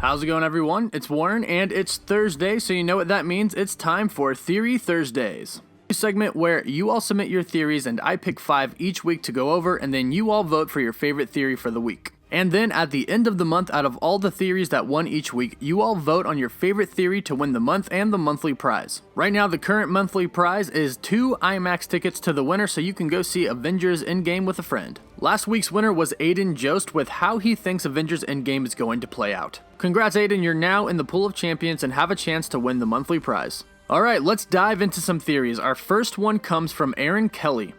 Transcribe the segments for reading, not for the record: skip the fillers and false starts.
How's it going, everyone? It's Warren, and it's Thursday, so you know what that means. It's time for Theory Thursdays, a segment where you all submit your theories and I pick 5 each week to go over, and then you all vote for your favorite theory for the week. And then at the end of the month, out of all the theories that won each week, you all vote on your favorite theory to win the month and the monthly prize. Right now, the current monthly prize is 2 IMAX tickets to the winner, so you can go see Avengers Endgame with a friend. Last week's winner was Aiden Jost with how he thinks Avengers Endgame is going to play out. Congrats, Aiden, you're now in the pool of champions and have a chance to win the monthly prize. Alright, let's dive into some theories. Our first one comes from Aaron Kelly.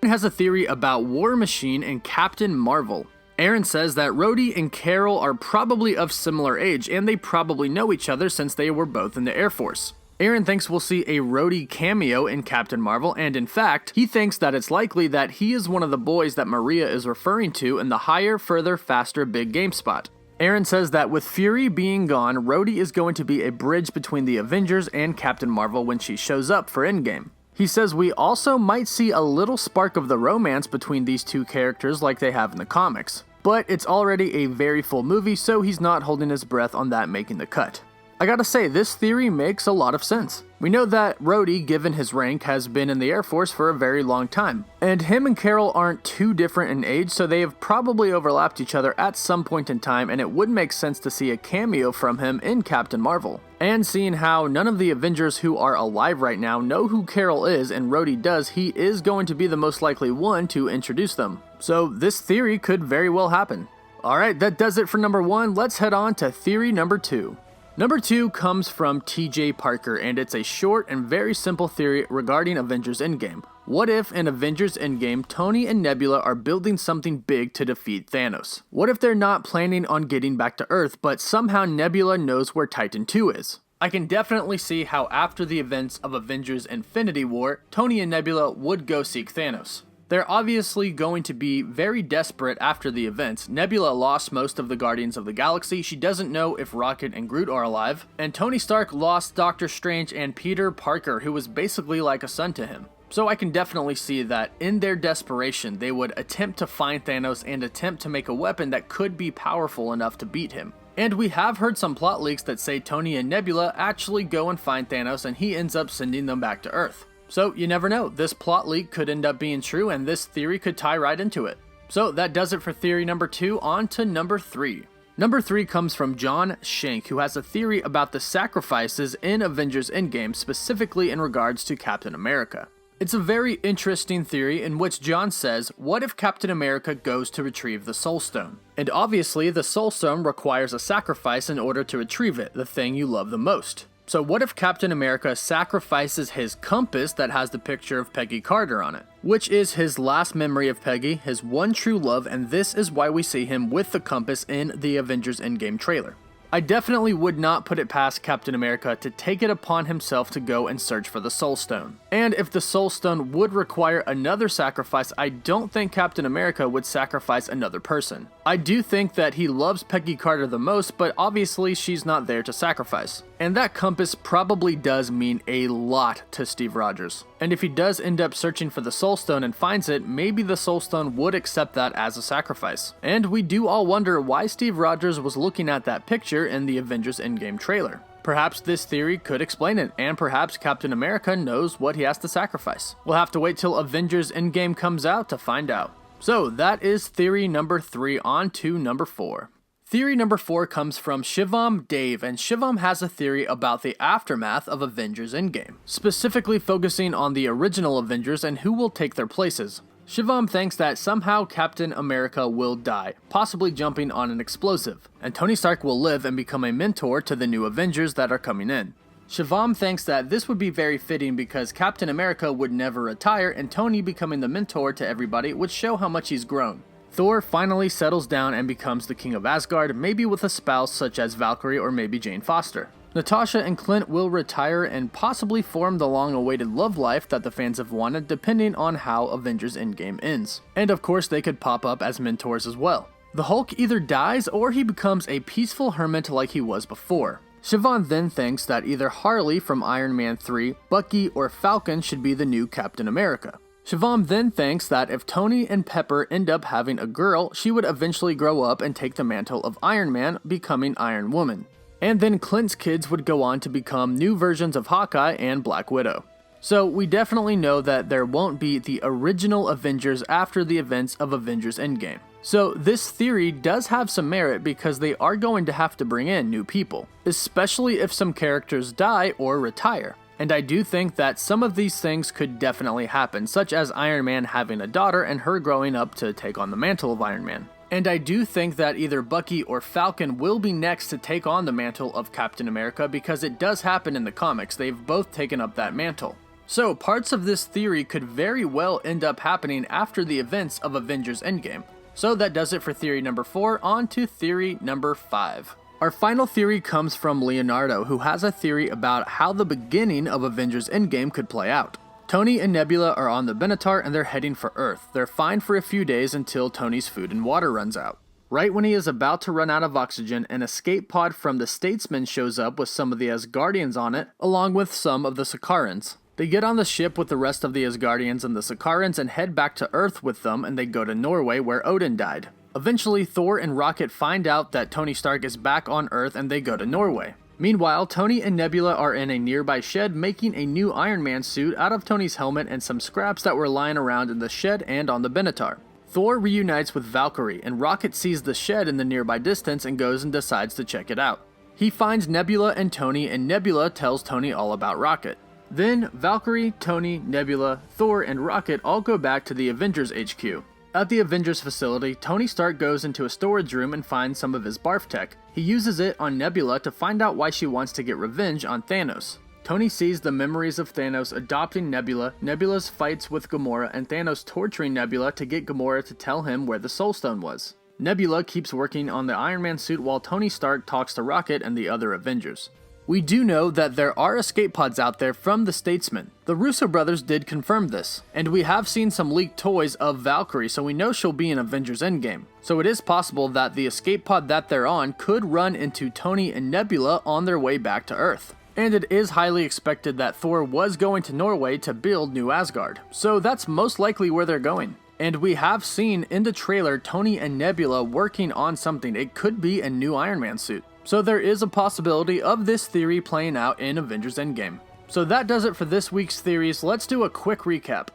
Aaron has a theory about War Machine and Captain Marvel. Aaron says that Rhodey and Carol are probably of similar age, and they probably know each other since they were both in the Air Force. Aaron thinks we'll see a Rhodey cameo in Captain Marvel, and in fact, he thinks that it's likely that he is one of the boys that Maria is referring to in the higher, further, faster big game spot. Aaron says that with Fury being gone, Rhodey is going to be a bridge between the Avengers and Captain Marvel when she shows up for Endgame. He says we also might see a little spark of the romance between these two characters like they have in the comics. But it's already a very full movie, so he's not holding his breath on that making the cut. I gotta say, this theory makes a lot of sense. We know that Rhodey, given his rank, has been in the Air Force for a very long time. And him and Carol aren't too different in age, so they have probably overlapped each other at some point in time, and it would make sense to see a cameo from him in Captain Marvel. And seeing how none of the Avengers who are alive right now know who Carol is, and Rhodey does, he is going to be the most likely one to introduce them. So this theory could very well happen. Alright, that does it for number 1. Let's head on to theory number 2. Number 2 comes from TJ Parker, and it's a short and very simple theory regarding Avengers Endgame. What if in Avengers Endgame, Tony and Nebula are building something big to defeat Thanos? What if they're not planning on getting back to Earth, but somehow Nebula knows where Titan 2 is? I can definitely see how after the events of Avengers Infinity War, Tony and Nebula would go seek Thanos. They're obviously going to be very desperate after the events. Nebula lost most of the Guardians of the Galaxy, she doesn't know if Rocket and Groot are alive, and Tony Stark lost Doctor Strange and Peter Parker, who was basically like a son to him. So I can definitely see that in their desperation, they would attempt to find Thanos and attempt to make a weapon that could be powerful enough to beat him. And we have heard some plot leaks that say Tony and Nebula actually go and find Thanos and he ends up sending them back to Earth. So you never know, this plot leak could end up being true and this theory could tie right into it. So that does it for theory number 2, on to number 3. Number 3 comes from John Shank, who has a theory about the sacrifices in Avengers Endgame, specifically in regards to Captain America. It's a very interesting theory in which John says, what if Captain America goes to retrieve the Soul Stone? And obviously the Soul Stone requires a sacrifice in order to retrieve it, the thing you love the most. So what if Captain America sacrifices his compass that has the picture of Peggy Carter on it, which is his last memory of Peggy, his one true love, and this is why we see him with the compass in the Avengers Endgame trailer. I definitely would not put it past Captain America to take it upon himself to go and search for the Soul Stone. And if the Soul Stone would require another sacrifice, I don't think Captain America would sacrifice another person. I do think that he loves Peggy Carter the most, but obviously she's not there to sacrifice. And that compass probably does mean a lot to Steve Rogers. And if he does end up searching for the Soul Stone and finds it, maybe the Soul Stone would accept that as a sacrifice. And we do all wonder why Steve Rogers was looking at that picture in the Avengers Endgame trailer. Perhaps this theory could explain it, and perhaps Captain America knows what he has to sacrifice. We'll have to wait till Avengers Endgame comes out to find out. So that is theory number 3, on to number 4. Theory number 4 comes from Shivam Dave, and Shivam has a theory about the aftermath of Avengers Endgame, specifically focusing on the original Avengers and who will take their places. Shivam thinks that somehow Captain America will die, possibly jumping on an explosive, and Tony Stark will live and become a mentor to the new Avengers that are coming in. Shivam thinks that this would be very fitting because Captain America would never retire, and Tony becoming the mentor to everybody would show how much he's grown. Thor finally settles down and becomes the king of Asgard, maybe with a spouse such as Valkyrie or maybe Jane Foster. Natasha and Clint will retire and possibly form the long-awaited love life that the fans have wanted, depending on how Avengers Endgame ends. And of course they could pop up as mentors as well. The Hulk either dies or he becomes a peaceful hermit like he was before. Siobhan then thinks that either Harley from Iron Man 3, Bucky, or Falcon should be the new Captain America. Siobhan then thinks that if Tony and Pepper end up having a girl, she would eventually grow up and take the mantle of Iron Man, becoming Iron Woman. And then Clint's kids would go on to become new versions of Hawkeye and Black Widow. So we definitely know that there won't be the original Avengers after the events of Avengers Endgame. So this theory does have some merit because they are going to have to bring in new people, especially if some characters die or retire. And I do think that some of these things could definitely happen, such as Iron Man having a daughter and her growing up to take on the mantle of Iron Man. And I do think that either Bucky or Falcon will be next to take on the mantle of Captain America because it does happen in the comics. They've both taken up that mantle. So parts of this theory could very well end up happening after the events of Avengers Endgame. So that does it for theory number 4, on to theory number 5. Our final theory comes from Leonardo, who has a theory about how the beginning of Avengers Endgame could play out. Tony and Nebula are on the Benatar and they're heading for Earth. They're fine for a few days until Tony's food and water runs out. Right when he is about to run out of oxygen, an escape pod from the Statesman shows up with some of the Asgardians on it, along with some of the Sakarans. They get on the ship with the rest of the Asgardians and the Sakarans and head back to Earth with them, and they go to Norway where Odin died. Eventually, Thor and Rocket find out that Tony Stark is back on Earth and they go to Norway. Meanwhile, Tony and Nebula are in a nearby shed making a new Iron Man suit out of Tony's helmet and some scraps that were lying around in the shed and on the Benatar. Thor reunites with Valkyrie, and Rocket sees the shed in the nearby distance and goes and decides to check it out. He finds Nebula and Tony, and Nebula tells Tony all about Rocket. Then, Valkyrie, Tony, Nebula, Thor, and Rocket all go back to the Avengers HQ. At the Avengers facility, Tony Stark goes into a storage room and finds some of his barf tech. He uses it on Nebula to find out why she wants to get revenge on Thanos. Tony sees the memories of Thanos adopting Nebula, Nebula's fights with Gamora, and Thanos torturing Nebula to get Gamora to tell him where the Soul Stone was. Nebula keeps working on the Iron Man suit while Tony Stark talks to Rocket and the other Avengers. We do know that there are escape pods out there from the Statesman. The Russo brothers did confirm this, and we have seen some leaked toys of Valkyrie, so we know she'll be in Avengers Endgame. So it is possible that the escape pod that they're on could run into Tony and Nebula on their way back to Earth. And it is highly expected that Thor was going to Norway to build New Asgard, so that's most likely where they're going. And we have seen in the trailer Tony and Nebula working on something. It could be a new Iron Man suit. So there is a possibility of this theory playing out in Avengers Endgame. So that does it for this week's theories. Let's do a quick recap.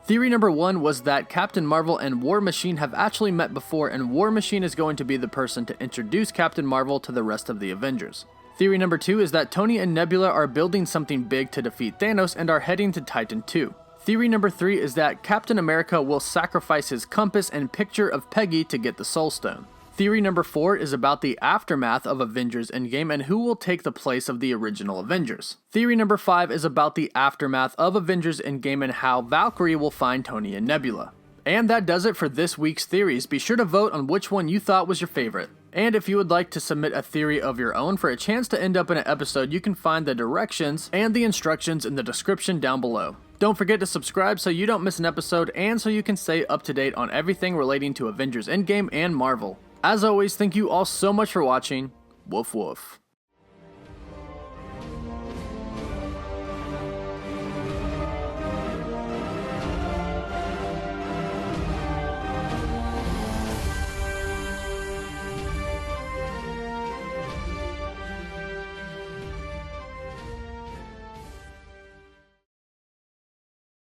Theory number 1 was that Captain Marvel and War Machine have actually met before, and War Machine is going to be the person to introduce Captain Marvel to the rest of the Avengers. Theory number 2 is that Tony and Nebula are building something big to defeat Thanos and are heading to Titan 2. Theory number 3 is that Captain America will sacrifice his compass and picture of Peggy to get the Soul Stone. Theory number 4 is about the aftermath of Avengers Endgame and who will take the place of the original Avengers. Theory number 5 is about the aftermath of Avengers Endgame and how Valkyrie will find Tony and Nebula. And that does it for this week's theories. Be sure to vote on which one you thought was your favorite. And if you would like to submit a theory of your own for a chance to end up in an episode, you can find the directions and the instructions in the description down below. Don't forget to subscribe so you don't miss an episode and so you can stay up to date on everything relating to Avengers Endgame and Marvel. As always, thank you all so much for watching. Woof woof.